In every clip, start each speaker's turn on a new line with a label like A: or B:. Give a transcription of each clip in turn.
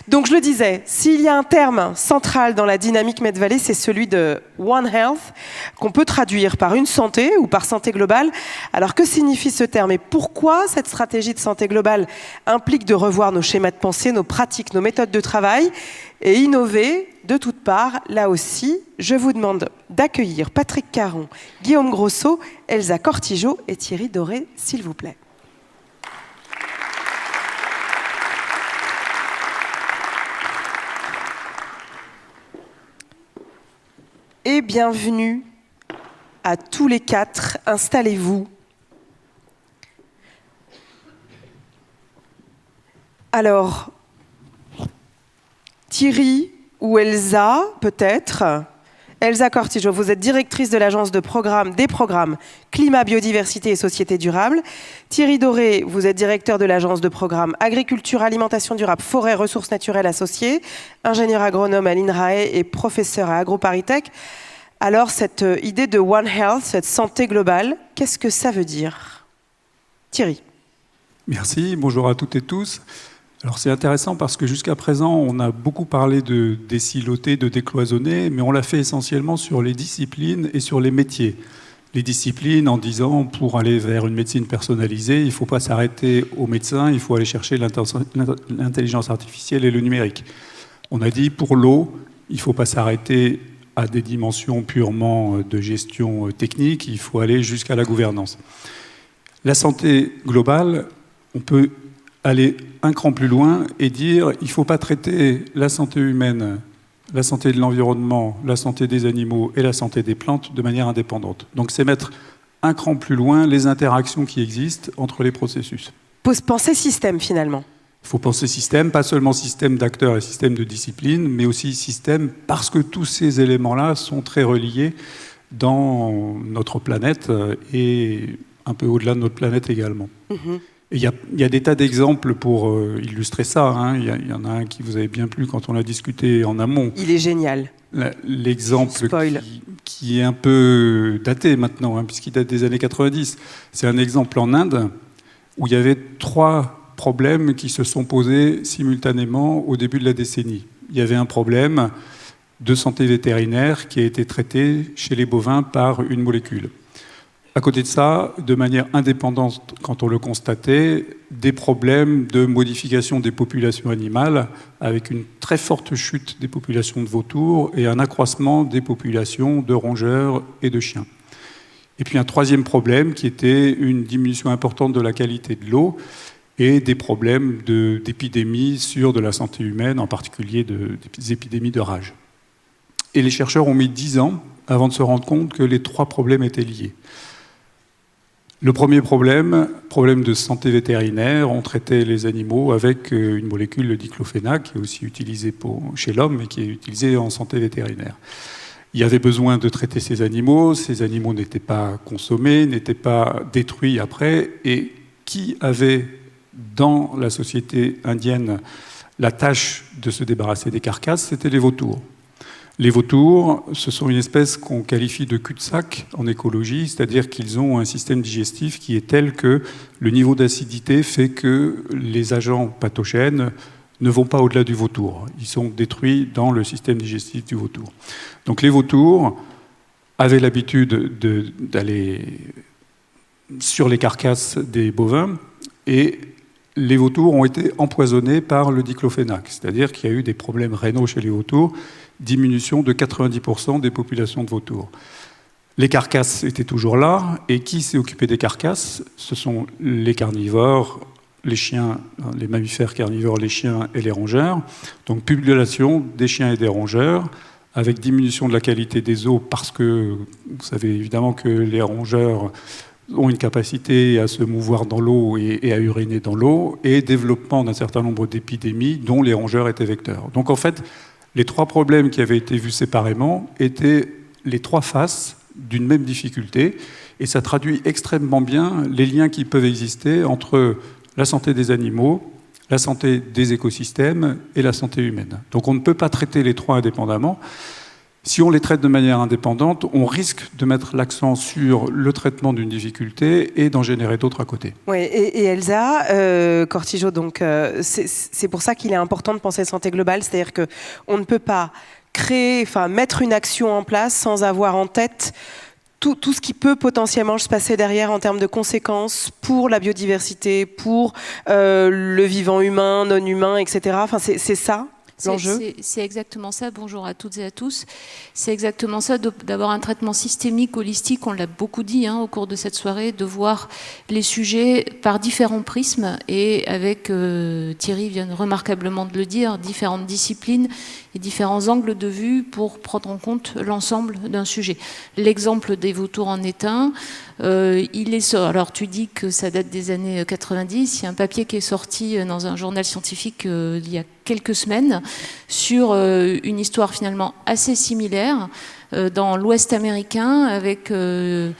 A: Donc je le disais, s'il y a un terme central dans la dynamique Med-Valley, c'est celui de One Health, qu'on peut traduire par une santé ou par santé globale. Alors que signifie ce terme et pourquoi cette stratégie de santé globale implique de revoir nos schémas de pensée, nos pratiques, nos méthodes de travail et innover de toutes parts? Là aussi, je vous demande d'accueillir Patrick Caron, Guillaume Grosso, Elsa Cortijo et Thierry Doré, s'il vous plaît. Et bienvenue à tous les quatre. Installez-vous. Alors, Thierry ou Elsa, peut-être. Elsa Cortijo, vous êtes directrice de l'agence de programme des programmes Climat, Biodiversité et Société durable. Thierry Doré, vous êtes directeur de l'agence de programme Agriculture, Alimentation durable, Forêt, Ressources naturelles associées, ingénieur agronome à l'INRAE et professeur à AgroParisTech. Alors, cette idée de One Health, cette santé globale, qu'est-ce que ça veut dire? Thierry.
B: Merci, bonjour à toutes et tous. Alors c'est intéressant parce que jusqu'à présent, on a beaucoup parlé de désiloter, de décloisonner, mais on l'a fait essentiellement sur les disciplines et sur les métiers. Les disciplines en disant, pour aller vers une médecine personnalisée, il ne faut pas s'arrêter aux médecins, il faut aller chercher l'intelligence artificielle et le numérique. On a dit, pour l'eau, il ne faut pas s'arrêter à des dimensions purement de gestion technique, il faut aller jusqu'à la gouvernance. La santé globale, on peut aller un cran plus loin et dire il ne faut pas traiter la santé humaine, la santé de l'environnement, la santé des animaux et la santé des plantes de manière indépendante. Donc c'est mettre un cran plus loin les interactions qui existent entre les processus.
A: Il faut penser système finalement.
B: Il faut penser système, pas seulement système d'acteurs et système de discipline, mais aussi système parce que tous ces éléments-là sont très reliés dans notre planète et un peu au-delà de notre planète également. Il y a des tas d'exemples pour illustrer ça. Hein. Il y en a un qui vous avait bien plu quand on a discuté en amont.
A: Il est génial.
B: L'exemple qui est un peu daté maintenant, hein, puisqu'il date des années 90. C'est un exemple en Inde où il y avait 3 problèmes qui se sont posés simultanément au début de la décennie. Il y avait un problème de santé vétérinaire qui a été traité chez les bovins par une molécule. À côté de ça, de manière indépendante, quand on le constatait, des problèmes de modification des populations animales, avec une très forte chute des populations de vautours et un accroissement des populations de rongeurs et de chiens. Et puis un 3e problème qui était une diminution importante de la qualité de l'eau et des problèmes d'épidémies sur de la santé humaine, en particulier des épidémies de rage. Et les chercheurs ont mis 10 ans avant de se rendre compte que les 3 problèmes étaient liés. Le premier problème de santé vétérinaire, on traitait les animaux avec une molécule, le diclofénac, qui est aussi utilisée chez l'homme, mais qui est utilisée en santé vétérinaire. Il y avait besoin de traiter ces animaux n'étaient pas consommés, n'étaient pas détruits après, et qui avait dans la société indienne la tâche de se débarrasser des carcasses, c'était les vautours. Les vautours, ce sont une espèce qu'on qualifie de cul-de-sac en écologie, c'est-à-dire qu'ils ont un système digestif qui est tel que le niveau d'acidité fait que les agents pathogènes ne vont pas au-delà du vautour. Ils sont détruits dans le système digestif du vautour. Donc les vautours avaient l'habitude d'aller sur les carcasses des bovins et les vautours ont été empoisonnés par le diclofénac, c'est-à-dire qu'il y a eu des problèmes rénaux chez les vautours, diminution de 90% des populations de vautours. Les carcasses étaient toujours là, et qui s'est occupé des carcasses? Ce sont les carnivores, les chiens, les mammifères carnivores, les chiens et les rongeurs. Donc population des chiens et des rongeurs, avec diminution de la qualité des eaux, parce que vous savez évidemment que les rongeurs ont une capacité à se mouvoir dans l'eau et à uriner dans l'eau, et développement d'un certain nombre d'épidémies dont les rongeurs étaient vecteurs. Donc en fait, les 3 problèmes qui avaient été vus séparément étaient les 3 faces d'une même difficulté, et ça traduit extrêmement bien les liens qui peuvent exister entre la santé des animaux, la santé des écosystèmes et la santé humaine. Donc on ne peut pas traiter les 3 indépendamment. Si on les traite de manière indépendante, on risque de mettre l'accent sur le traitement d'une difficulté et d'en générer d'autres à côté.
A: Oui, et Elsa Cortijo, donc c'est pour ça qu'il est important de penser santé globale, c'est-à-dire qu'on ne peut pas mettre une action en place sans avoir en tête tout ce qui peut potentiellement se passer derrière en termes de conséquences pour la biodiversité, pour le vivant humain, non humain, etc. Enfin, c'est ça l'enjeu.
C: C'est exactement ça. Bonjour à toutes et à tous. C'est exactement ça, d'avoir un traitement systémique, holistique, on l'a beaucoup dit au cours de cette soirée, de voir les sujets par différents prismes et avec, Thierry vient remarquablement de le dire, différentes disciplines et différents angles de vue pour prendre en compte l'ensemble d'un sujet. L'exemple des vautours en est un. Alors tu dis que ça date des années 90, il y a un papier qui est sorti dans un journal scientifique il y a quelques semaines sur une histoire finalement assez similaire dans l'Ouest américain avec une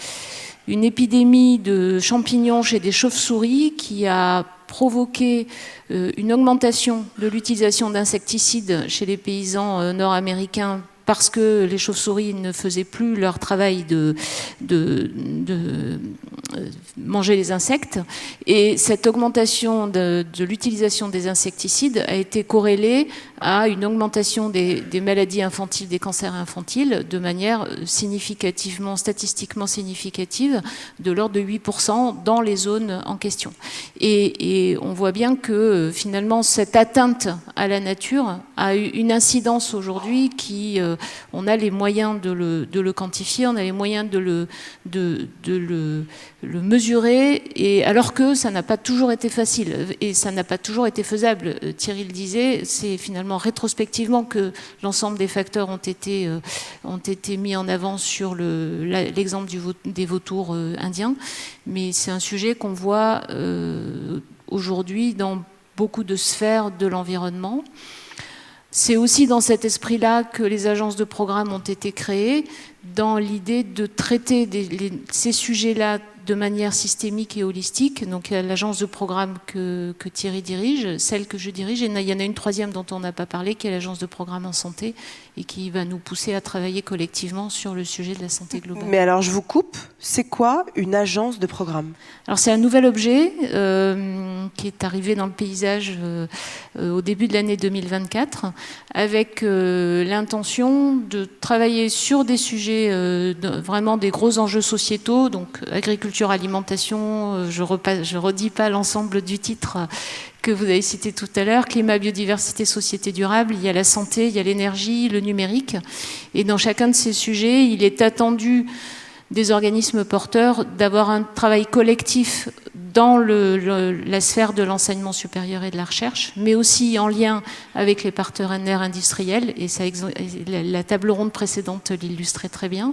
C: épidémie de champignons chez des chauves-souris qui a provoqué une augmentation de l'utilisation d'insecticides chez les paysans nord-américains parce que les chauves-souris ne faisaient plus leur travail de manger les insectes. Et cette augmentation de l'utilisation des insecticides a été corrélée à une augmentation des maladies infantiles, des cancers infantiles, de manière statistiquement significative, de l'ordre de 8% dans les zones en question. Et on voit bien que finalement cette atteinte à la nature a eu une incidence aujourd'hui qui... on a les moyens de le quantifier, on a les moyens de le mesurer, et alors que ça n'a pas toujours été facile et ça n'a pas toujours été faisable. Thierry le disait, c'est finalement rétrospectivement que l'ensemble des facteurs ont été mis en avant sur l'exemple des vautours indiens, mais c'est un sujet qu'on voit aujourd'hui dans beaucoup de sphères de l'environnement. C'est aussi dans cet esprit-là que les agences de programme ont été créées, dans l'idée de traiter ces sujets-là de manière systémique et holistique. Donc il y a l'agence de programme que Thierry dirige, celle que je dirige, et il y en a une troisième dont on n'a pas parlé, qui est l'agence de programme en santé, et qui va nous pousser à travailler collectivement sur le sujet de la santé globale.
A: Mais alors je vous coupe, c'est quoi une agence de programme ?
C: Alors c'est un nouvel objet qui est arrivé dans le paysage au début de l'année 2024, avec l'intention de travailler sur des sujets vraiment des gros enjeux sociétaux, donc agriculture, alimentation, je redis pas l'ensemble du titre que vous avez cité tout à l'heure, climat, biodiversité, société durable, il y a la santé, il y a l'énergie, le numérique, et dans chacun de ces sujets, il est attendu des organismes porteurs d'avoir un travail collectif dans la sphère de l'enseignement supérieur et de la recherche, mais aussi en lien avec les partenaires industriels, et ça, la table ronde précédente l'illustrait très bien,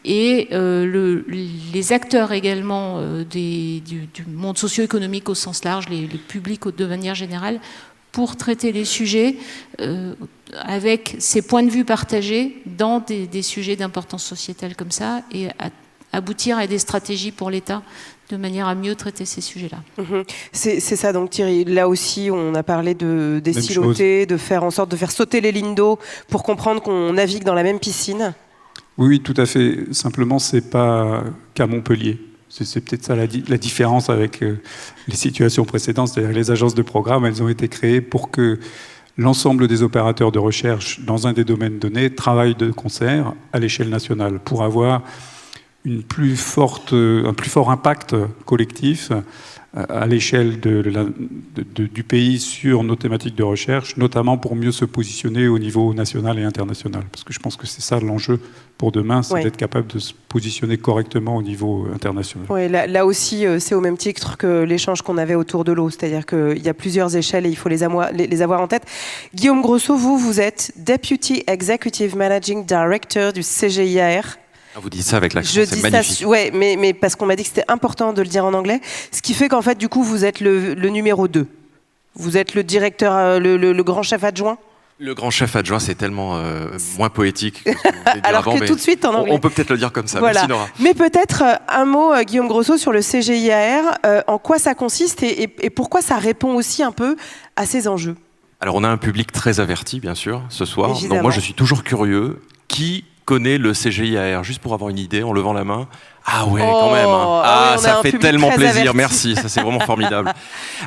C: et les acteurs également du monde socio-économique au sens large, les publics de manière générale, pour traiter les sujets avec ces points de vue partagés dans des sujets d'importance sociétale comme ça, et aboutir à des stratégies pour l'État de manière à mieux traiter ces sujets-là.
A: C'est ça donc Thierry, là aussi on a parlé des silotés, de faire en sorte de faire sauter les lignes d'eau pour comprendre qu'on navigue dans la même piscine.
B: Oui, tout à fait. Simplement, c'est pas qu'à Montpellier. C'est peut-être ça la différence avec les situations précédentes, c'est-à-dire les agences de programme, elles ont été créées pour que l'ensemble des opérateurs de recherche dans un des domaines donnés travaillent de concert à l'échelle nationale pour avoir un plus fort impact collectif à l'échelle du pays sur nos thématiques de recherche, notamment pour mieux se positionner au niveau national et international. Parce que je pense que c'est ça l'enjeu pour demain, c'est d'être capable de se positionner correctement au niveau international.
A: Oui, là aussi, c'est au même titre que l'échange qu'on avait autour de l'eau, c'est-à-dire qu'il y a plusieurs échelles et il faut les avoir en tête. Guillaume Grosso, vous êtes Deputy Executive Managing Director du CGIAR.
D: Vous dites ça avec l'accent, c'est magnifique.
A: Oui, mais parce qu'on m'a dit que c'était important de le dire en anglais, ce qui fait qu'en fait, du coup, vous êtes le numéro 2. Vous êtes le directeur, le grand chef adjoint.
D: Le grand chef adjoint, c'est tellement moins poétique que ce que vous voulez dire
A: alors
D: avant,
A: que tout de suite en anglais.
D: On peut peut-être le dire comme ça.
A: Voilà.
D: Merci Nora.
A: Mais peut-être un mot, Guillaume Grosso, sur le CGIAR, en quoi ça consiste et pourquoi ça répond aussi un peu à ces enjeux.
D: Alors, on a un public très averti, bien sûr, ce soir.
A: Évidemment.
D: Donc, moi, je suis toujours curieux. Qui connaît le CGIAR? Juste pour avoir une idée, en levant la main. Ah ouais, quand même. Hein.
A: Ah oui,
D: ça fait tellement plaisir.
A: Averti.
D: Merci, ça c'est vraiment formidable.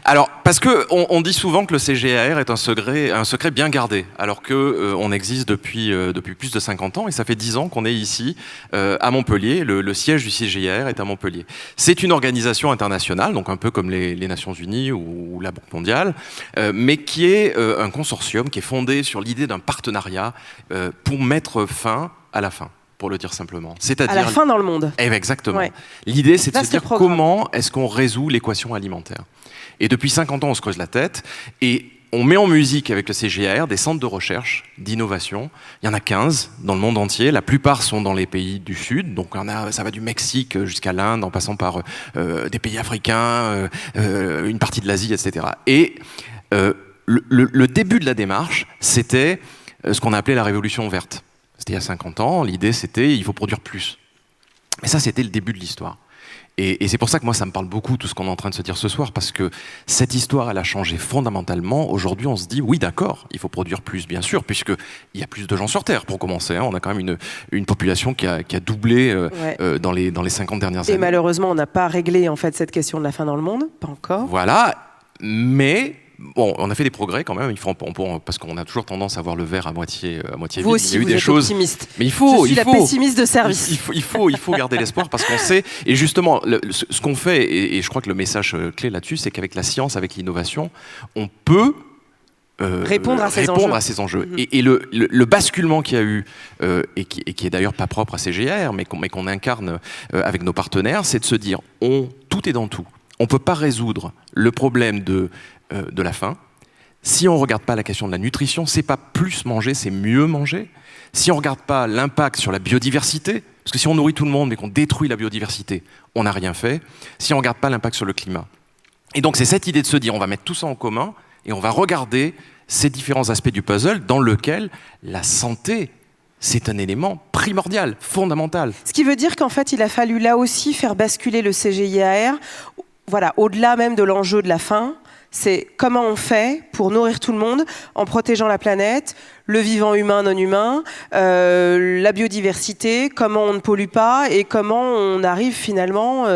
D: Alors, parce que on dit souvent que le CGIAR est un secret bien gardé, alors que on existe depuis plus de 50 ans, et ça fait 10 ans qu'on est ici à Montpellier. Le siège du CGIAR est à Montpellier. C'est une organisation internationale, donc un peu comme les Nations Unies ou la Banque mondiale, mais qui est un consortium qui est fondé sur l'idée d'un partenariat pour mettre fin à la faim. Pour le dire simplement. C'est-à-dire
A: à la fin dans le monde.
D: Exactement.
A: Ouais.
D: L'idée, c'est de se dire
A: programme.
D: comment est-ce qu'on résout l'équation alimentaire. Et depuis 50 ans, on se creuse la tête et on met en musique avec le CGIAR des centres de recherche, d'innovation. Il y en a 15 dans le monde entier. La plupart sont dans les pays du Sud. Donc ça va du Mexique jusqu'à l'Inde, en passant par des pays africains, une partie de l'Asie, etc. Et le début de la démarche, c'était ce qu'on a appelé la révolution verte. C'était il y a 50 ans, l'idée c'était il faut produire plus. Mais ça c'était le début de l'histoire. Et c'est pour ça que moi ça me parle beaucoup tout ce qu'on est en train de se dire ce soir, parce que cette histoire elle a changé fondamentalement. Aujourd'hui on se dit oui d'accord, il faut produire plus bien sûr, puisqu'il y a plus de gens sur Terre pour commencer. Hein. On a quand même une population qui a doublé dans les 50 dernières années.
A: Et malheureusement on n'a pas réglé en fait cette question de la faim dans le monde, pas encore.
D: Voilà, mais... Bon, on a fait des progrès quand même, parce qu'on a toujours tendance à voir le verre à moitié vide.
A: Vous aussi,
D: il y a eu
A: vous
D: des
A: êtes
D: choses,
A: optimiste.
D: mais il faut
A: la pessimiste de service.
D: Il faut garder l'espoir parce qu'on sait. Et justement, ce qu'on fait, et je crois que le message clé là-dessus, c'est qu'avec la science, avec l'innovation, on peut
A: répondre à ces enjeux.
D: Et le basculement qu'il y a eu, et qui est d'ailleurs pas propre à CGIAR, mais qu'on incarne avec nos partenaires, c'est de se dire, tout est dans tout. On ne peut pas résoudre le problème de la faim. Si on ne regarde pas la question de la nutrition, c'est pas plus manger, c'est mieux manger. Si on ne regarde pas l'impact sur la biodiversité, parce que si on nourrit tout le monde mais qu'on détruit la biodiversité, on n'a rien fait. Si on ne regarde pas l'impact sur le climat. Et donc c'est cette idée de se dire, on va mettre tout ça en commun et on va regarder ces différents aspects du puzzle dans lequel la santé, c'est un élément primordial, fondamental.
A: Ce qui veut dire qu'en fait, il a fallu là aussi faire basculer le CGIAR, voilà, au-delà même de l'enjeu de la faim. C'est comment on fait pour nourrir tout le monde en protégeant la planète, le vivant humain, non humain, la biodiversité, comment on ne pollue pas et comment on arrive finalement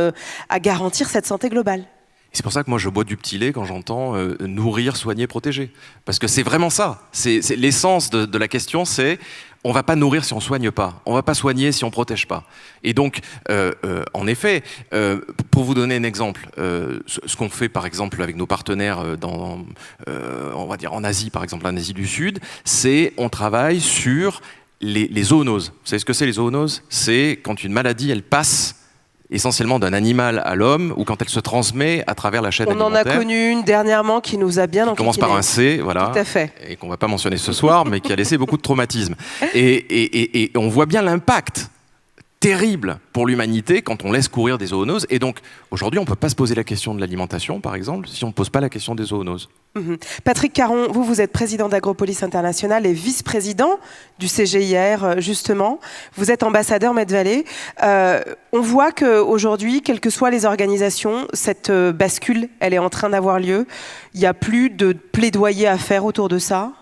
A: à garantir cette santé globale.
D: C'est pour ça que moi je bois du petit lait quand j'entends nourrir, soigner, protéger. Parce que c'est vraiment ça. C'est l'essence de la question, c'est on ne va pas nourrir si on ne soigne pas. On ne va pas soigner si on ne protège pas. Et donc, en effet, pour vous donner un exemple, ce qu'on fait par exemple avec nos partenaires on va dire en Asie, par exemple en Asie du Sud, c'est on travaille sur les zoonoses. Vous savez ce que c'est les zoonoses? C'est quand une maladie, elle passe essentiellement d'un animal à l'homme, ou quand elle se transmet à travers la chaîne alimentaire.
A: On en a connu une dernièrement qui nous a bien enquiquiné.
D: Qui commence par un C, voilà.
A: Tout à fait.
D: Et qu'on ne va pas mentionner ce soir, mais qui a laissé beaucoup de traumatisme. Et on voit bien l'impact terrible pour l'humanité quand on laisse courir des zoonoses. Et donc, aujourd'hui, on ne peut pas se poser la question de l'alimentation, par exemple, si on ne pose pas la question des zoonoses.
A: Patrick Caron, vous êtes président d'Agropolis International et vice-président du CGIAR, justement. Vous êtes ambassadeur Medvalley. On voit qu'aujourd'hui, quelles que soient les organisations, cette bascule, elle est en train d'avoir lieu. Il n'y a plus de plaidoyer à faire autour de ça.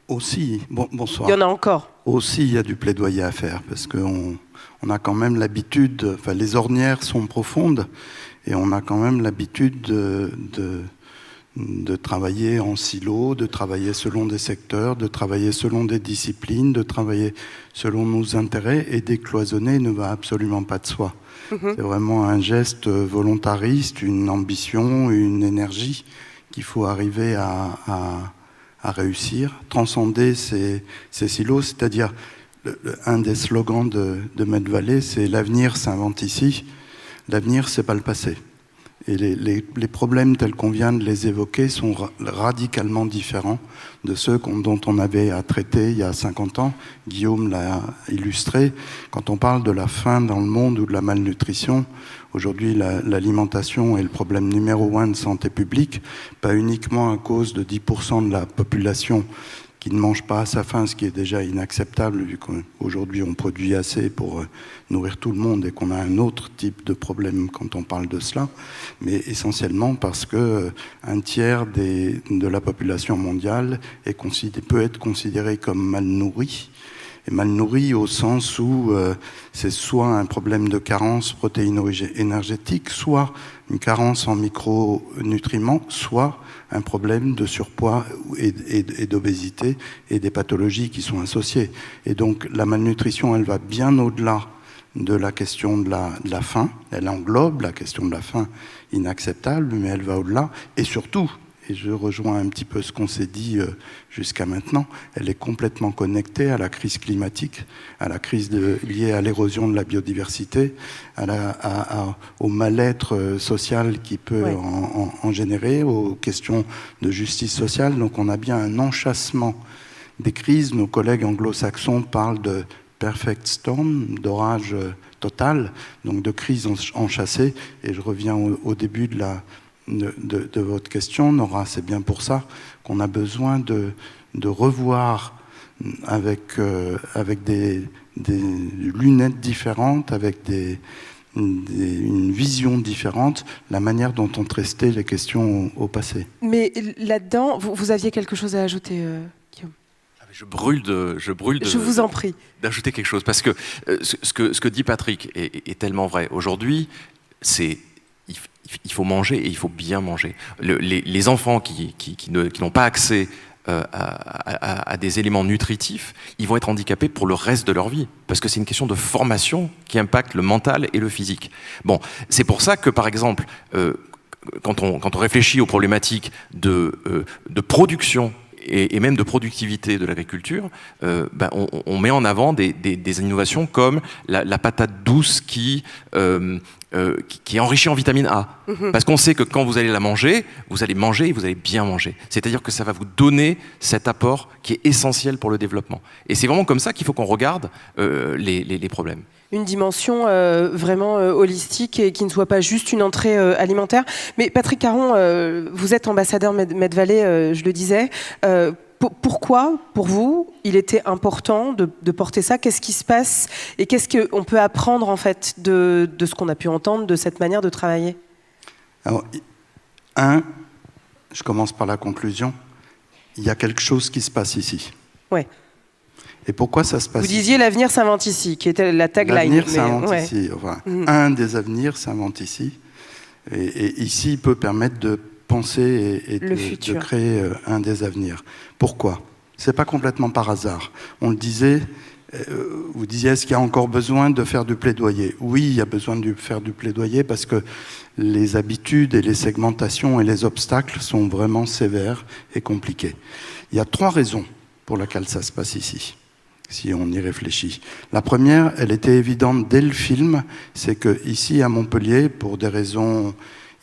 E: Aussi, bonsoir.
A: Il y en a encore.
E: Aussi, il y a du plaidoyer à faire, parce qu'on a quand même l'habitude, enfin les ornières sont profondes, et on a quand même l'habitude de travailler en silo, de travailler selon des secteurs, de travailler selon des disciplines, de travailler selon nos intérêts, et décloisonner ne va absolument pas de soi. C'est vraiment un geste volontariste, une ambition, une énergie qu'il faut arriver à réussir, transcender ces silos, c'est-à-dire un des slogans de Medvalley, c'est « L'avenir s'invente ici ». L'avenir, c'est pas le passé. Et les problèmes tels qu'on vient de les évoquer sont radicalement différents de ceux dont on avait à traiter il y a 50 ans. Guillaume l'a illustré. Quand on parle de la faim dans le monde ou de la malnutrition, aujourd'hui l'alimentation est le problème numéro 1 de santé publique, pas uniquement à cause de 10% de la population qui ne mange pas à sa faim, ce qui est déjà inacceptable, vu qu'aujourd'hui on produit assez pour nourrir tout le monde et qu'on a un autre type de problème quand on parle de cela, mais essentiellement parce que un tiers de la population mondiale peut être considéré comme mal nourri. Et mal nourri au sens où c'est soit un problème de carence protéino-énergétique, soit une carence en micronutriments, soit un problème de surpoids et d'obésité et des pathologies qui sont associées. Et donc la malnutrition, elle va bien au-delà de la question de la faim. Elle englobe la question de la faim inacceptable, mais elle va au-delà. Et surtout, et je rejoins un petit peu ce qu'on s'est dit jusqu'à maintenant, elle est complètement connectée à la crise climatique, à la crise liée à l'érosion de la biodiversité, au mal-être social qui peut en générer, aux questions de justice sociale. Donc on a bien un enchâssement des crises. Nos collègues anglo-saxons parlent de perfect storm, d'orage total, donc de crise enchâssée. Et je reviens au début de votre question, Nora, c'est bien pour ça qu'on a besoin de revoir avec des lunettes différentes, avec une vision différente, la manière dont on traitait les questions au passé.
A: Mais là-dedans, vous aviez quelque chose à ajouter, Guillaume ?
D: Je brûle
A: Je vous en prie.
D: D'ajouter quelque chose, parce que ce que dit Patrick est tellement vrai. Aujourd'hui, il faut manger et il faut bien manger. Les enfants qui n'ont pas accès à des éléments nutritifs, ils vont être handicapés pour le reste de leur vie, parce que c'est une question de formation qui impacte le mental et le physique. Bon, c'est pour ça que, par exemple, quand on réfléchit aux problématiques de production et même de productivité de l'agriculture, on met en avant des innovations comme la patate douce qui est enrichie en vitamine A. Parce qu'on sait que quand vous allez la manger, vous allez manger et vous allez bien manger. C'est-à-dire que ça va vous donner cet apport qui est essentiel pour le développement. Et c'est vraiment comme ça qu'il faut qu'on regarde les problèmes.
A: Une dimension vraiment holistique et qui ne soit pas juste une entrée alimentaire. Mais Patrick Caron, vous êtes ambassadeur Medvalley, je le disais. Pourquoi, pour vous, il était important de porter ça ? Qu'est-ce qui se passe et qu'est-ce qu'on peut apprendre en fait de ce qu'on a pu entendre de cette manière de travailler ?
E: Alors, je commence par la conclusion. Il y a quelque chose qui se passe ici.
A: Ouais.
E: Et pourquoi ça se passe ici ?
A: Vous disiez l'avenir s'invente ici, qui était la tagline.
E: L'avenir s'invente ici. Enfin, un des avenirs s'invente ici. Et ici, il peut permettre de penser et de créer un des avenirs. Pourquoi ? C'est pas complètement par hasard. On le disait, vous disiez, est-ce qu'il y a encore besoin de faire du plaidoyer ? Oui, il y a besoin de faire du plaidoyer parce que les habitudes et les segmentations et les obstacles sont vraiment sévères et compliqués. Il y a 3 raisons pour lesquelles ça se passe ici, si on y réfléchit. La première, elle était évidente dès le film, c'est que ici à Montpellier, pour des raisons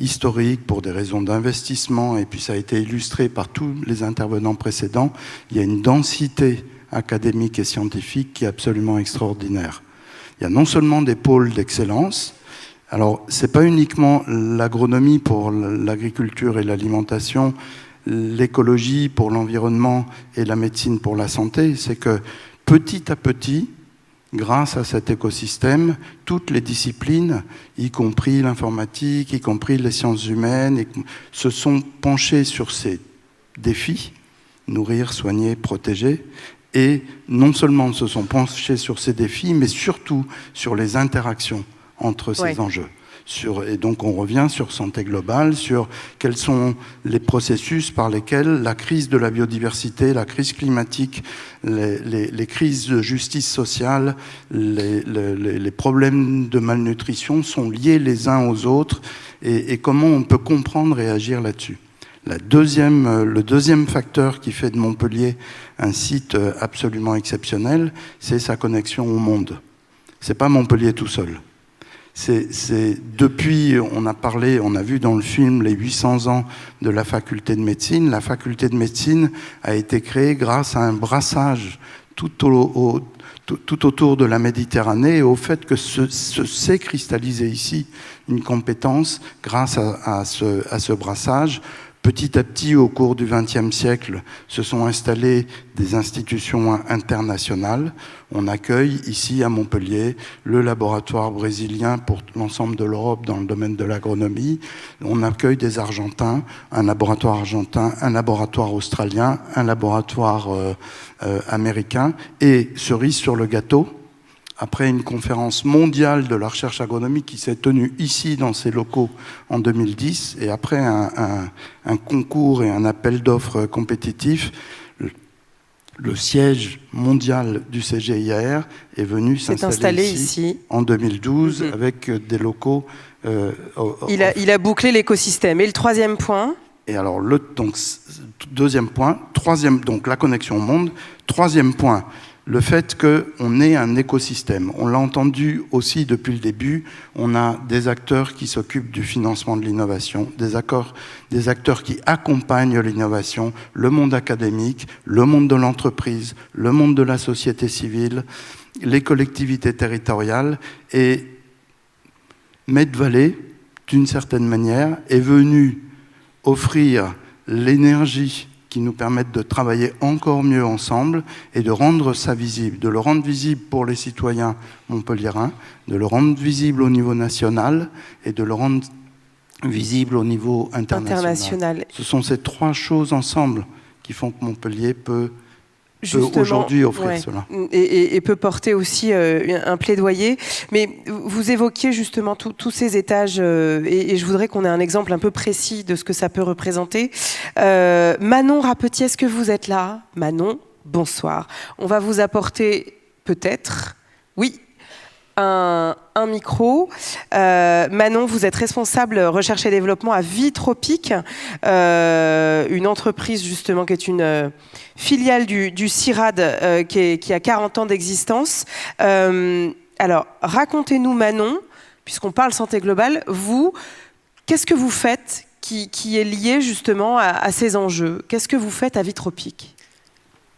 E: historiques, pour des raisons d'investissement, et puis ça a été illustré par tous les intervenants précédents, il y a une densité académique et scientifique qui est absolument extraordinaire. Il y a non seulement des pôles d'excellence, alors c'est pas uniquement l'agronomie pour l'agriculture et l'alimentation, l'écologie pour l'environnement et la médecine pour la santé, c'est que petit à petit, grâce à cet écosystème, toutes les disciplines, y compris l'informatique, y compris les sciences humaines, se sont penchées sur ces défis, nourrir, soigner, protéger, et non seulement se sont penchées sur ces défis, mais surtout sur les interactions entre ces enjeux. Et donc on revient sur santé globale, sur quels sont les processus par lesquels la crise de la biodiversité, la crise climatique, les crises de justice sociale, les problèmes de malnutrition sont liés les uns aux autres et comment on peut comprendre et agir là-dessus. Le deuxième facteur qui fait de Montpellier un site absolument exceptionnel, c'est sa connexion au monde. C'est pas Montpellier tout seul. Depuis, on a vu dans le film les 800 ans de la faculté de médecine. La faculté de médecine a été créée grâce à un brassage tout autour de la Méditerranée et au fait que s'est cristallisé ici une compétence grâce à ce brassage Petit à petit, au cours du XXe siècle, se sont installées des institutions internationales. On accueille ici à Montpellier le laboratoire brésilien pour l'ensemble de l'Europe dans le domaine de l'agronomie. On accueille des Argentins, un laboratoire argentin, un laboratoire australien, un laboratoire américain. Et cerise sur le gâteau, après une conférence mondiale de la recherche agronomique qui s'est tenue ici dans ces locaux en 2010, et après un concours et un appel d'offres compétitif, le siège mondial du CGIAR est venu s'installer ici en 2012 avec des locaux.
A: Il a bouclé l'écosystème. Et le troisième point?
E: Et alors, deuxième point, donc la connexion au monde. Troisième point, le fait qu'on ait un écosystème. On l'a entendu aussi depuis le début, on a des acteurs qui s'occupent du financement de l'innovation, des acteurs qui accompagnent l'innovation, le monde académique, le monde de l'entreprise, le monde de la société civile, les collectivités territoriales. Et Medvalley, d'une certaine manière, est venu offrir l'énergie qui nous permettent de travailler encore mieux ensemble et de rendre ça visible, de le rendre visible pour les citoyens montpelliérains, de le rendre visible au niveau national et de le rendre visible au niveau international. Ce sont ces trois choses ensemble qui font que Montpellier peut aujourd'hui offrir cela.
A: Et peut porter aussi un plaidoyer. Mais vous évoquiez justement tous ces étages et je voudrais qu'on ait un exemple un peu précis de ce que ça peut représenter. Manon Rapetier, est-ce que vous êtes là? Manon, bonsoir. On va vous apporter peut-être, oui, un micro. Manon, vous êtes responsable recherche et développement à Vitropic, une entreprise justement qui est une filiale du CIRAD qui a 40 ans d'existence. Alors, racontez-nous Manon, puisqu'on parle santé globale, vous, qu'est-ce que vous faites qui est lié justement à ces enjeux? Qu'est-ce que vous faites à Vitropic?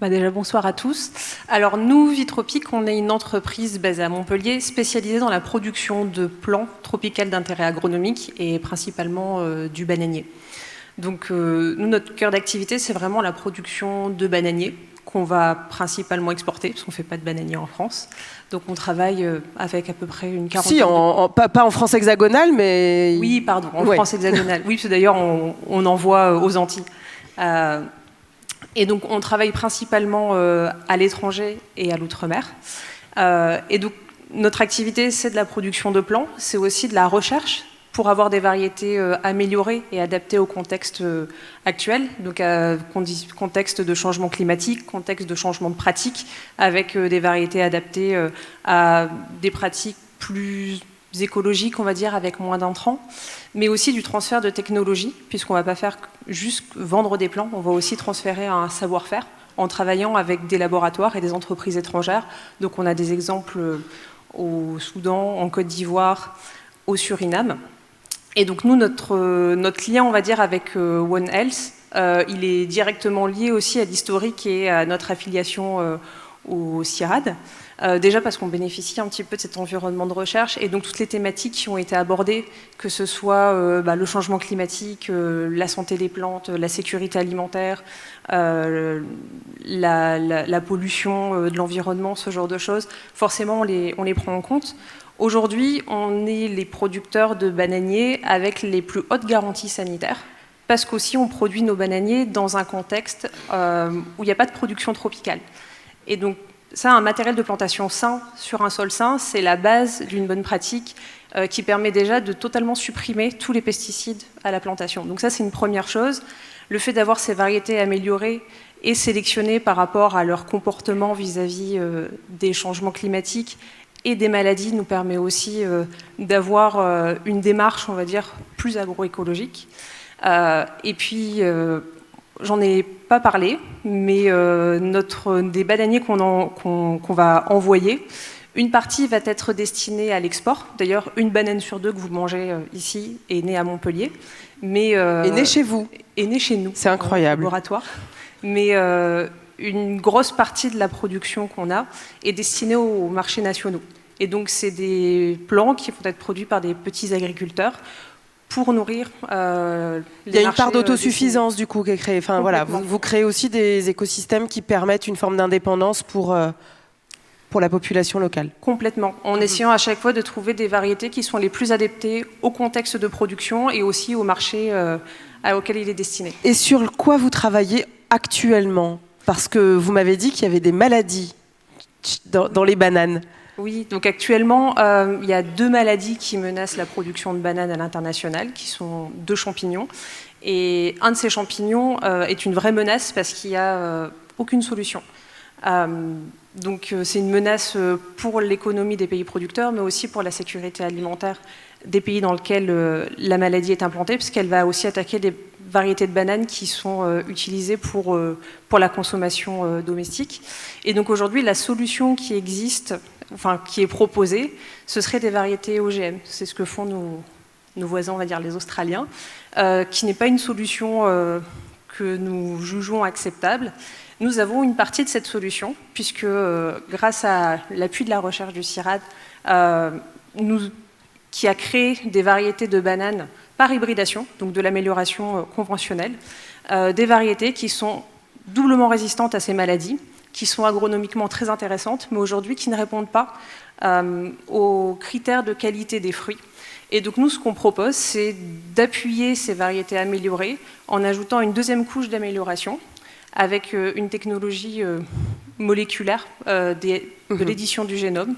F: Déjà, bonsoir à tous. Alors, nous, Vitropic, on est une entreprise basée à Montpellier, spécialisée dans la production de plants tropicales d'intérêt agronomique et principalement du bananier. Donc, nous, notre cœur d'activité, c'est vraiment la production de bananiers qu'on va principalement exporter, parce qu'on ne fait pas de bananier en France. Donc, on travaille avec à peu près une quarantaine
A: pas en France hexagonale, mais...
F: Oui, pardon, en France hexagonale. Oui, parce que d'ailleurs, on envoie aux Antilles. Et donc, on travaille principalement à l'étranger et à l'outre-mer. Et donc, notre activité, c'est de la production de plants, c'est aussi de la recherche pour avoir des variétés améliorées et adaptées au contexte actuel, donc contexte de changement climatique, contexte de changement de pratique, avec des variétés adaptées à des pratiques plus écologiques, on va dire, avec moins d'intrants, mais aussi du transfert de technologie, puisqu'on ne va pas faire juste vendre des plants, on va aussi transférer un savoir-faire en travaillant avec des laboratoires et des entreprises étrangères. Donc on a des exemples au Soudan, en Côte d'Ivoire, au Suriname. Et donc nous, notre lien, on va dire, avec One Health, il est directement lié aussi à l'historique et à notre affiliation au CIRAD. Déjà parce qu'on bénéficie un petit peu de cet environnement de recherche et donc toutes les thématiques qui ont été abordées, que ce soit le changement climatique, la santé des plantes, la sécurité alimentaire, la pollution de l'environnement, ce genre de choses, forcément on les prend en compte. Aujourd'hui, on est les producteurs de bananiers avec les plus hautes garanties sanitaires, parce qu'aussi on produit nos bananiers dans un contexte où il n'y a pas de production tropicale. Et donc, ça, un matériel de plantation sain sur un sol sain, c'est la base d'une bonne pratique qui permet déjà de totalement supprimer tous les pesticides à la plantation. Donc ça, c'est une première chose. Le fait d'avoir ces variétés améliorées et sélectionnées par rapport à leur comportement vis-à-vis des changements climatiques et des maladies nous permet aussi d'avoir une démarche, on va dire, plus agroécologique. Et puis... J'en ai pas parlé, mais des bananiers qu'on va envoyer, une partie va être destinée à l'export. D'ailleurs, une banane sur deux que vous mangez ici est née à Montpellier.
A: Est née chez vous?
F: Est née chez nous.
A: C'est incroyable.
F: Laboratoire. Mais une grosse partie de la production qu'on a est destinée aux marchés nationaux. Et donc, c'est des plants qui vont être produits par des petits agriculteurs pour nourrir
A: Il y a une part d'autosuffisance du coup qui est créée. Enfin, voilà, vous créez aussi des écosystèmes qui permettent une forme d'indépendance pour la population locale.
F: Complètement, en essayant à chaque fois de trouver des variétés qui sont les plus adaptées au contexte de production et aussi au marché auquel il est destiné.
A: Et sur quoi vous travaillez actuellement? Parce que vous m'avez dit qu'il y avait des maladies dans les bananes.
F: Oui, donc actuellement, il y a 2 maladies qui menacent la production de bananes à l'international, qui sont 2 champignons. Et un de ces champignons est une vraie menace parce qu'il n'y a aucune solution. Donc c'est une menace pour l'économie des pays producteurs, mais aussi pour la sécurité alimentaire des pays dans lesquels la maladie est implantée, puisqu'elle va aussi attaquer des variétés de bananes qui sont utilisées pour la consommation domestique. Et donc aujourd'hui, la solution qui existe, enfin qui est proposée, ce serait des variétés OGM. C'est ce que font nos voisins, on va dire les Australiens, qui n'est pas une solution que nous jugeons acceptable. Nous avons une partie de cette solution, puisque grâce à l'appui de la recherche du CIRAD, qui a créé des variétés de bananes par hybridation, donc de l'amélioration conventionnelle, des variétés qui sont doublement résistantes à ces maladies, qui sont agronomiquement très intéressantes, mais aujourd'hui qui ne répondent pas aux critères de qualité des fruits. Et donc nous, ce qu'on propose, c'est d'appuyer ces variétés améliorées en ajoutant une deuxième couche d'amélioration avec une technologie moléculaire de l'édition du génome,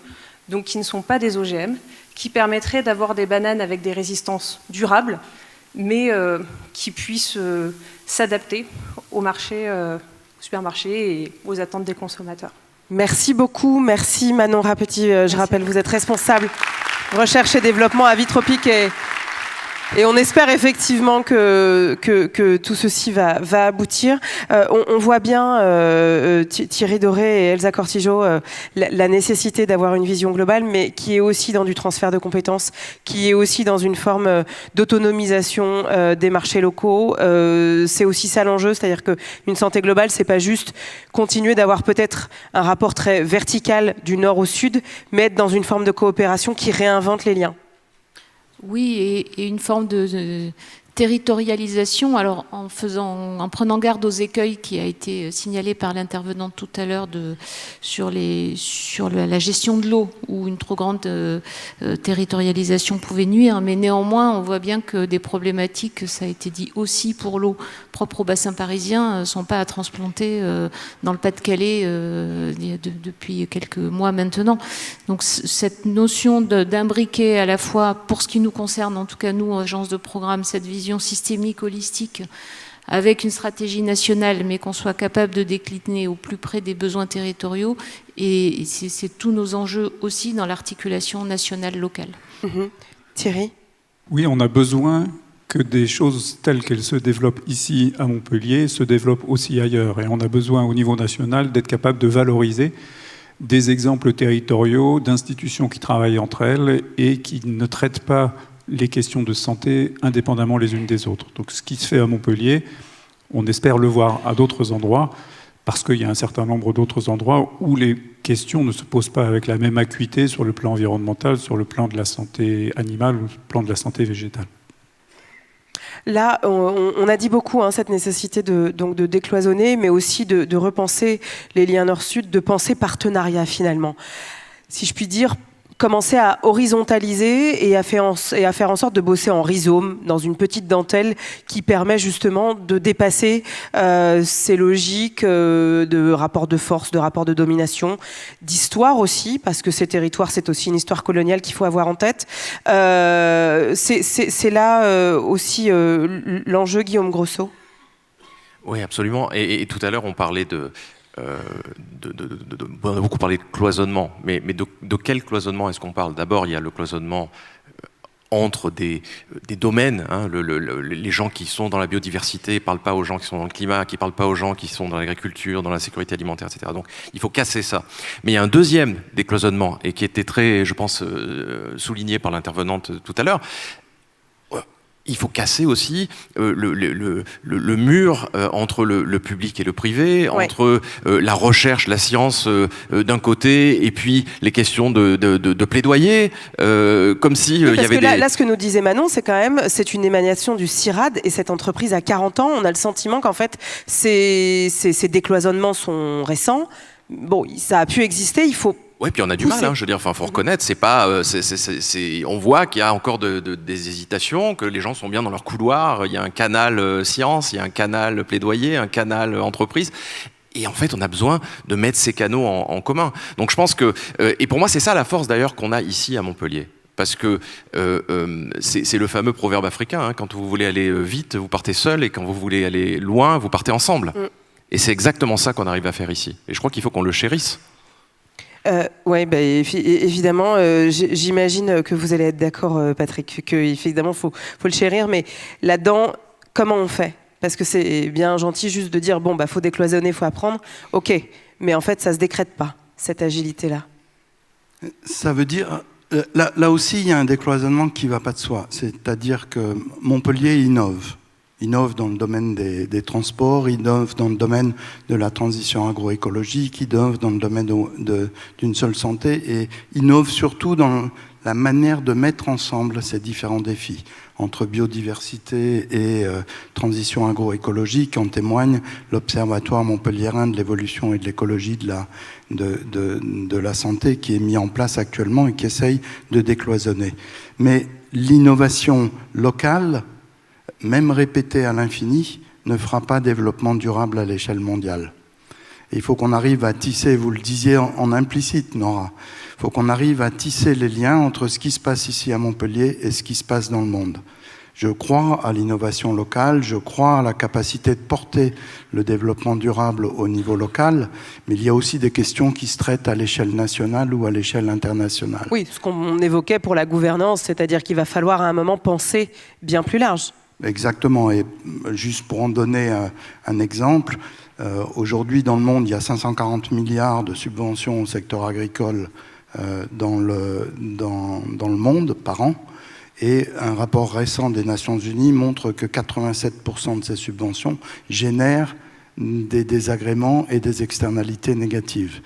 F: donc qui ne sont pas des OGM, qui permettrait d'avoir des bananes avec des résistances durables, mais qui puissent s'adapter au marché, au supermarché et aux attentes des consommateurs.
A: Merci beaucoup, merci Manon Rapetit. Je rappelle, vous êtes responsable recherche et développement à Vitropique et on espère effectivement que tout ceci va aboutir. On voit bien, Thierry Doré et Elsa Cortijo, la nécessité d'avoir une vision globale, mais qui est aussi dans du transfert de compétences, qui est aussi dans une forme d'autonomisation des marchés locaux. C'est aussi ça l'enjeu, c'est-à-dire qu'une santé globale, c'est pas juste continuer d'avoir peut-être un rapport très vertical du nord au sud, mais être dans une forme de coopération qui réinvente les liens.
C: Oui, et une forme de territorialisation, alors en prenant garde aux écueils qui a été signalé par l'intervenant tout à l'heure sur la gestion de l'eau, où une trop grande territorialisation pouvait nuire, mais néanmoins on voit bien que des problématiques, ça a été dit aussi pour l'eau propre au bassin parisien, ne sont pas à transplanter dans le Pas-de-Calais depuis quelques mois maintenant. Donc cette notion d'imbriquer à la fois, pour ce qui nous concerne, en tout cas nous, agence de programme, cette vision systémique, holistique, avec une stratégie nationale, mais qu'on soit capable de décliner au plus près des besoins territoriaux. Et c'est tous nos enjeux aussi dans l'articulation nationale-locale.
A: Thierry ?
B: Oui, on a besoin que des choses telles qu'elles se développent ici à Montpellier se développent aussi ailleurs. Et on a besoin au niveau national d'être capable de valoriser des exemples territoriaux d'institutions qui travaillent entre elles et qui ne traitent pas les questions de santé indépendamment les unes des autres. Donc ce qui se fait à Montpellier, on espère le voir à d'autres endroits, parce qu'il y a un certain nombre d'autres endroits où les questions ne se posent pas avec la même acuité sur le plan environnemental, sur le plan de la santé animale ou le plan de la santé végétale.
A: Là, on a dit beaucoup cette nécessité de décloisonner, mais aussi de repenser les liens nord-sud, de penser partenariat finalement. Si je puis dire, commencer à horizontaliser et à faire en sorte de bosser en rhizome, dans une petite dentelle qui permet justement de dépasser ces logiques de rapport de force, de rapport de domination, d'histoire aussi, parce que ces territoires, c'est aussi une histoire coloniale qu'il faut avoir en tête. C'est là aussi l'enjeu, Guillaume Grosso.
D: Oui, absolument. Et tout à l'heure, on parlait on a beaucoup parlé de cloisonnement, mais de quel cloisonnement est-ce qu'on parle? D'abord, il y a le cloisonnement entre des domaines. Les gens qui sont dans la biodiversité ne parlent pas aux gens qui sont dans le climat, qui ne parlent pas aux gens qui sont dans l'agriculture, dans la sécurité alimentaire, etc. Donc il faut casser ça. Mais il y a un deuxième décloisonnement, et qui était très, je pense, souligné par l'intervenante tout à l'heure. il faut casser aussi le mur entre le public et le privé, entre la recherche, la science d'un côté, et puis les questions de plaidoyer, comme si il y avait
A: là, ce que nous disait Manon, c'est quand même, c'est une émanation du CIRAD, et cette entreprise a 40 ans, on a le sentiment qu'en fait, ces décloisonnements sont récents. Bon, ça a pu exister, il faut...
D: Oui, puis on a du mal, je veux dire, faut reconnaître, c'est pas, on voit qu'il y a encore des hésitations, que les gens sont bien dans leur couloir, il y a un canal science, il y a un canal plaidoyer, un canal entreprise, et en fait on a besoin de mettre ces canaux en commun. Donc je pense que, et pour moi c'est ça la force d'ailleurs qu'on a ici à Montpellier. Parce que c'est le fameux proverbe africain, quand vous voulez aller vite, vous partez seul, et quand vous voulez aller loin, vous partez ensemble. Et c'est exactement ça qu'on arrive à faire ici. Et je crois qu'il faut qu'on le chérisse.
A: Oui, évidemment, j'imagine que vous allez être d'accord, Patrick, qu'évidemment, faut le chérir, mais là-dedans, comment on fait? Parce que c'est bien gentil juste de dire, bon, faut décloisonner, faut apprendre, ok, mais en fait, ça se décrète pas, cette agilité-là.
E: Ça veut dire, là aussi, il y a un décloisonnement qui va pas de soi, c'est-à-dire que Montpellier innove dans le domaine des transports, innove dans le domaine de la transition agroécologique, innove dans le domaine d'une seule santé, et innove surtout dans la manière de mettre ensemble ces différents défis entre biodiversité et transition agroécologique. En témoigne l'Observatoire montpelliérain de l'évolution et de l'écologie de la santé qui est mis en place actuellement et qui essaye de décloisonner. Mais l'innovation locale, même répétée à l'infini, ne fera pas développement durable à l'échelle mondiale. Et il faut qu'on arrive à tisser, vous le disiez en implicite, Nora, il faut qu'on arrive à tisser les liens entre ce qui se passe ici à Montpellier et ce qui se passe dans le monde. Je crois à l'innovation locale, je crois à la capacité de porter le développement durable au niveau local, mais il y a aussi des questions qui se traitent à l'échelle nationale ou à l'échelle internationale.
A: Oui, ce qu'on évoquait pour la gouvernance, c'est-à-dire qu'il va falloir à un moment penser bien plus large.
E: Exactement, et juste pour en donner un exemple, aujourd'hui dans le monde, il y a 540 milliards de subventions au secteur agricole dans le monde par an, et un rapport récent des Nations Unies montre que 87% de ces subventions génèrent des désagréments et des externalités négatives.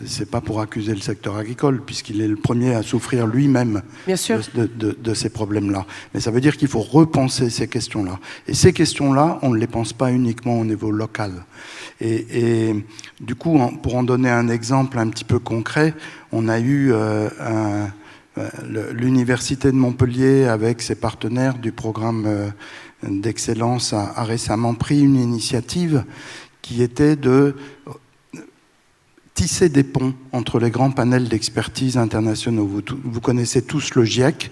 E: C'est pas pour accuser le secteur agricole, puisqu'il est le premier à souffrir lui-même de ces problèmes-là. Mais ça veut dire qu'il faut repenser ces questions-là. Et ces questions-là, on ne les pense pas uniquement au niveau local. Et du coup, pour en donner un exemple un petit peu concret, on a eu l'Université de Montpellier, avec ses partenaires du programme d'excellence, a récemment pris une initiative qui était de tisser des ponts entre les grands panels d'expertise internationaux. Vous connaissez tous le GIEC.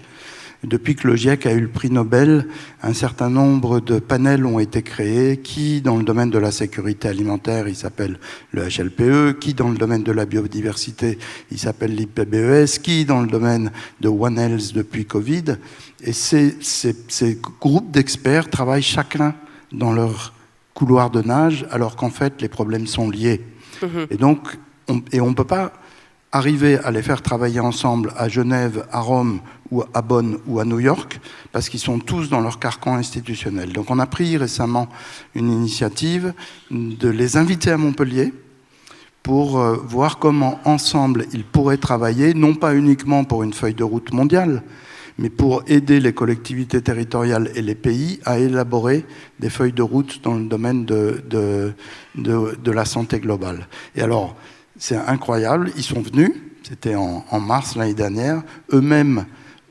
E: Depuis que le GIEC a eu le prix Nobel, un certain nombre de panels ont été créés, qui, dans le domaine de la sécurité alimentaire, il s'appelle le HLPE, qui, dans le domaine de la biodiversité, il s'appelle l'IPBES, qui, dans le domaine de One Health depuis Covid. Et ces groupes d'experts travaillent chacun dans leur couloir de nage, alors qu'en fait, les problèmes sont liés. Et donc, on ne peut pas arriver à les faire travailler ensemble à Genève, à Rome, ou à Bonn ou à New York, parce qu'ils sont tous dans leur carcan institutionnel. Donc on a pris récemment une initiative de les inviter à Montpellier pour voir comment ensemble ils pourraient travailler, non pas uniquement pour une feuille de route mondiale, mais pour aider les collectivités territoriales et les pays à élaborer des feuilles de route dans le domaine de la santé globale. Et alors, c'est incroyable, ils sont venus, c'était en mars l'année dernière, eux-mêmes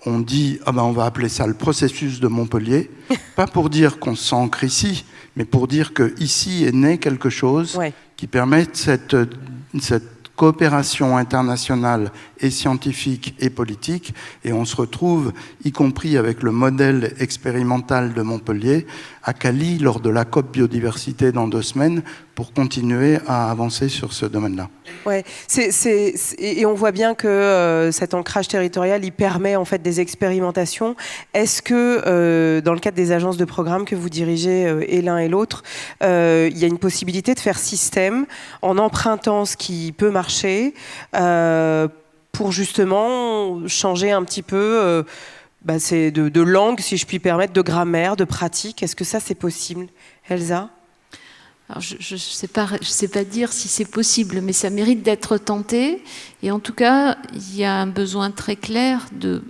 E: ont dit on va appeler ça le processus de Montpellier, pas pour dire qu'on s'ancre ici, mais pour dire qu'ici est né quelque chose qui permet cette coopération internationale et scientifique et politique, et on se retrouve, y compris avec le modèle expérimental de Montpellier, à Cali lors de la COP biodiversité dans 2 semaines, pour continuer à avancer sur ce domaine-là.
A: Ouais, et on voit bien que cet ancrage territorial, il permet en fait des expérimentations. Est-ce que dans le cadre des agences de programme que vous dirigez et l'un et l'autre, il y a une possibilité de faire système en empruntant ce qui peut marcher pour justement changer un petit peu c'est de langue, si je puis permettre, de grammaire, de pratique. Est-ce que ça, c'est possible, Elsa ?
C: Alors je sais pas dire si c'est possible, mais ça mérite d'être tenté. Et en tout cas, il y a un besoin très clair de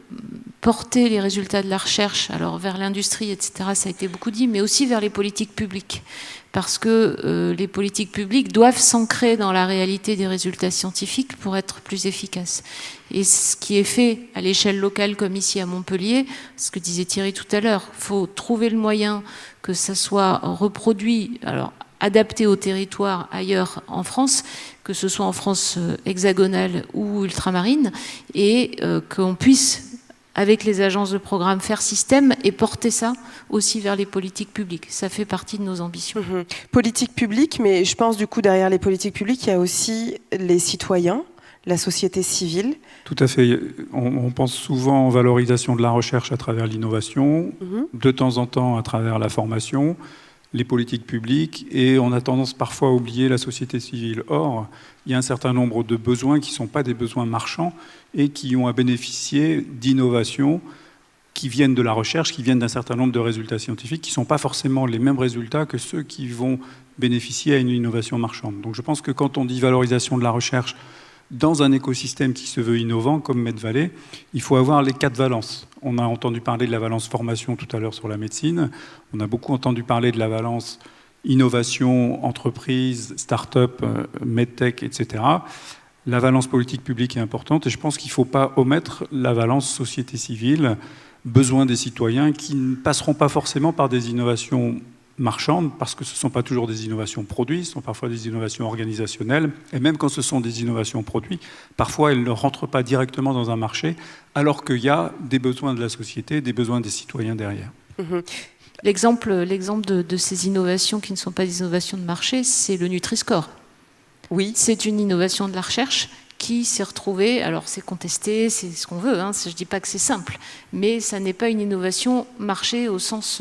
C: porter les résultats de la recherche, alors vers l'industrie, etc., ça a été beaucoup dit, mais aussi vers les politiques publiques. Parce que les politiques publiques doivent s'ancrer dans la réalité des résultats scientifiques pour être plus efficaces. Et ce qui est fait à l'échelle locale, comme ici à Montpellier, ce que disait Thierry tout à l'heure, il faut trouver le moyen que ça soit reproduit, alors adapté au territoire ailleurs en France, que ce soit en France hexagonale ou ultramarine, et qu'on puisse, avec les agences de programme, faire système et porter ça aussi vers les politiques publiques. Ça fait partie de nos ambitions.
A: Politique publique, mais je pense du coup derrière les politiques publiques, il y a aussi les citoyens, la société civile.
B: Tout à fait. On pense souvent en valorisation de la recherche à travers l'innovation, de temps en temps à travers la formation, les politiques publiques, et on a tendance parfois à oublier la société civile. Or, il y a un certain nombre de besoins qui ne sont pas des besoins marchands et qui ont à bénéficier d'innovations qui viennent de la recherche, qui viennent d'un certain nombre de résultats scientifiques, qui ne sont pas forcément les mêmes résultats que ceux qui vont bénéficier à une innovation marchande. Donc je pense que quand on dit valorisation de la recherche dans un écosystème qui se veut innovant, comme Medvalley, il faut avoir les 4 valences. On a entendu parler de la valence formation tout à l'heure sur la médecine. On a beaucoup entendu parler de la valence innovation, entreprise, start-up, medtech, etc. La valence politique publique est importante et je pense qu'il ne faut pas omettre la valence société civile, besoin des citoyens qui ne passeront pas forcément par des innovations marchandes, parce que ce ne sont pas toujours des innovations produits, ce sont parfois des innovations organisationnelles, et même quand ce sont des innovations produits, parfois elles ne rentrent pas directement dans un marché, alors qu'il y a des besoins de la société, des besoins des citoyens derrière.
C: L'exemple de ces innovations qui ne sont pas des innovations de marché, c'est le Nutri-Score.
A: Oui.
C: C'est une innovation de la recherche qui s'est retrouvée, alors c'est contesté, c'est ce qu'on veut, je ne dis pas que c'est simple, mais ça n'est pas une innovation marché au sens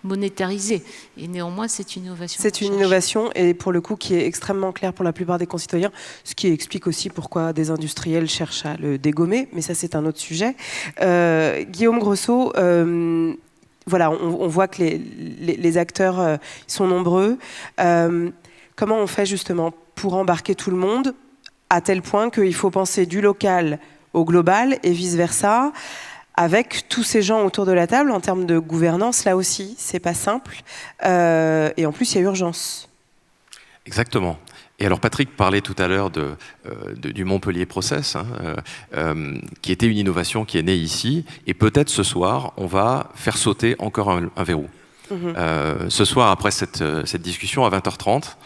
C: monétarisé. Et néanmoins, c'est une innovation.
A: C'est une innovation, et pour le coup, qui est extrêmement claire pour la plupart des concitoyens, ce qui explique aussi pourquoi des industriels cherchent à le dégommer, mais ça, c'est un autre sujet. Guillaume Grosso, voilà, on voit que les acteurs sont nombreux. Comment on fait justement pour embarquer tout le monde, à tel point qu'il faut penser du local au global et vice-versa, avec tous ces gens autour de la table, en termes de gouvernance, là aussi, c'est pas simple. Et en plus, il y a urgence.
D: Exactement. Et alors Patrick parlait tout à l'heure du Montpellier Process, qui était une innovation qui est née ici, et peut-être ce soir, on va faire sauter encore un verrou. Ce soir, après cette discussion, à 20h30,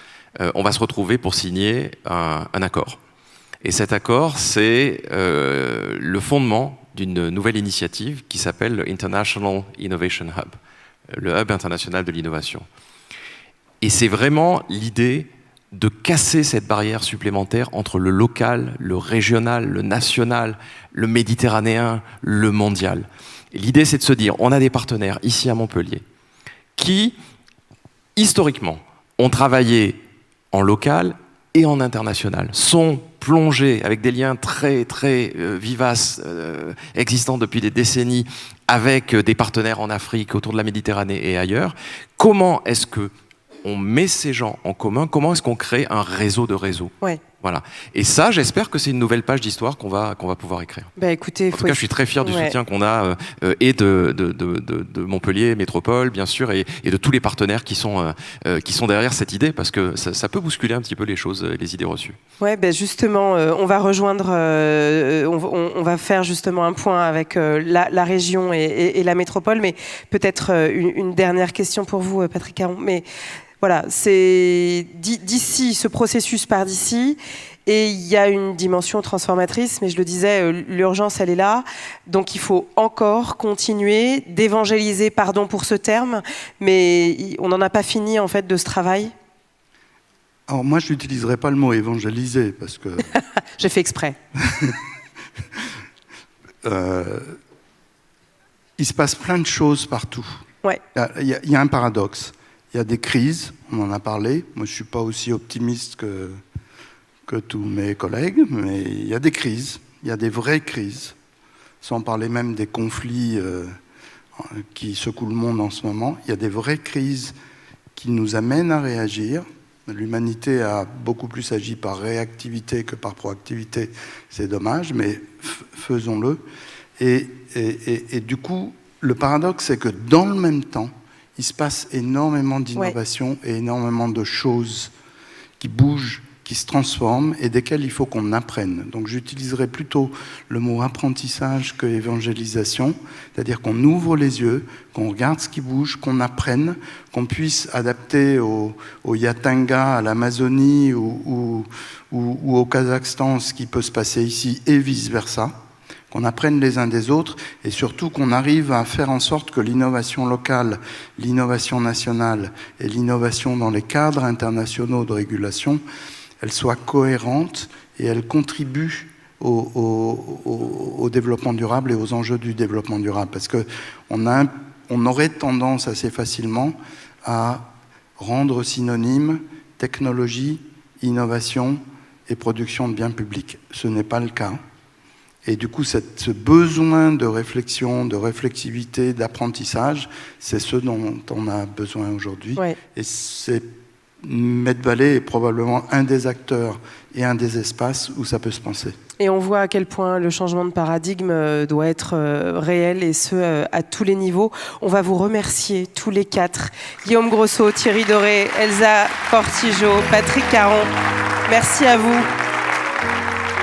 D: on va se retrouver pour signer un accord. Et cet accord, c'est le fondement d'une nouvelle initiative qui s'appelle le International Innovation Hub, le hub international de l'innovation. Et c'est vraiment l'idée de casser cette barrière supplémentaire entre le local, le régional, le national, le méditerranéen, le mondial. Et l'idée, c'est de se dire, on a des partenaires ici à Montpellier qui, historiquement, ont travaillé en local et en international, sont plongés avec des liens très très vivaces, existants depuis des décennies, avec des partenaires en Afrique, autour de la Méditerranée et ailleurs. Comment est-ce qu'on met ces gens en commun? Comment est-ce qu'on crée un réseau de réseaux?
A: Ouais.
D: Voilà. Et ça, j'espère que c'est une nouvelle page d'histoire qu'on va pouvoir écrire.
A: Bah écoutez,
D: en tout cas, je suis très fier du soutien qu'on a et de Montpellier Métropole, bien sûr, et de tous les partenaires qui sont derrière cette idée, parce que ça peut bousculer un petit peu les choses, les idées reçues.
A: Ouais, ben justement, on va rejoindre, on va faire justement un point avec la région et la métropole, mais peut-être une dernière question pour vous, Patrick Caron. Mais voilà, c'est d'ici, ce processus part d'ici, et il y a une dimension transformatrice, mais je le disais, l'urgence, elle est là, donc il faut encore continuer d'évangéliser, pardon pour ce terme, mais on n'en a pas fini en fait de ce travail.
E: Alors moi, je n'utiliserai pas le mot évangéliser, parce que...
A: J'ai fait exprès.
E: Il se passe plein de choses partout.
A: Ouais.
E: Il y a un paradoxe. Il y a des crises, on en a parlé. Moi, je ne suis pas aussi optimiste que tous mes collègues, mais il y a des crises. Il y a des vraies crises. sans parler même des conflits qui secouent le monde en ce moment. Il y a des vraies crises qui nous amènent à réagir. L'humanité a beaucoup plus agi par réactivité que par proactivité. C'est dommage, mais faisons-le. Et du coup, le paradoxe, c'est que dans le même temps, il se passe énormément d'innovations et énormément de choses qui bougent, qui se transforment et desquelles il faut qu'on apprenne. Donc j'utiliserai plutôt le mot apprentissage que évangélisation, c'est-à-dire qu'on ouvre les yeux, qu'on regarde ce qui bouge, qu'on apprenne, qu'on puisse adapter au Yatanga, à l'Amazonie ou au Kazakhstan ce qui peut se passer ici et vice-versa, qu'on apprenne les uns des autres et surtout qu'on arrive à faire en sorte que l'innovation locale, l'innovation nationale et l'innovation dans les cadres internationaux de régulation, elle soit cohérente et elle contribue au développement durable et aux enjeux du développement durable. Parce qu'on aurait tendance assez facilement à rendre synonyme technologie, innovation et production de biens publics. Ce n'est pas le cas. Et du coup, ce besoin de réflexion, de réflexivité, d'apprentissage, c'est ce dont on a besoin aujourd'hui. Ouais. Et Medvalley est probablement un des acteurs et un des espaces où ça peut se penser.
A: Et on voit à quel point le changement de paradigme doit être réel, et ce, à tous les niveaux. On va vous remercier tous les quatre. Guillaume Grosso, Thierry Doré, Elsa Portigeau, Patrick Caron. Merci à vous.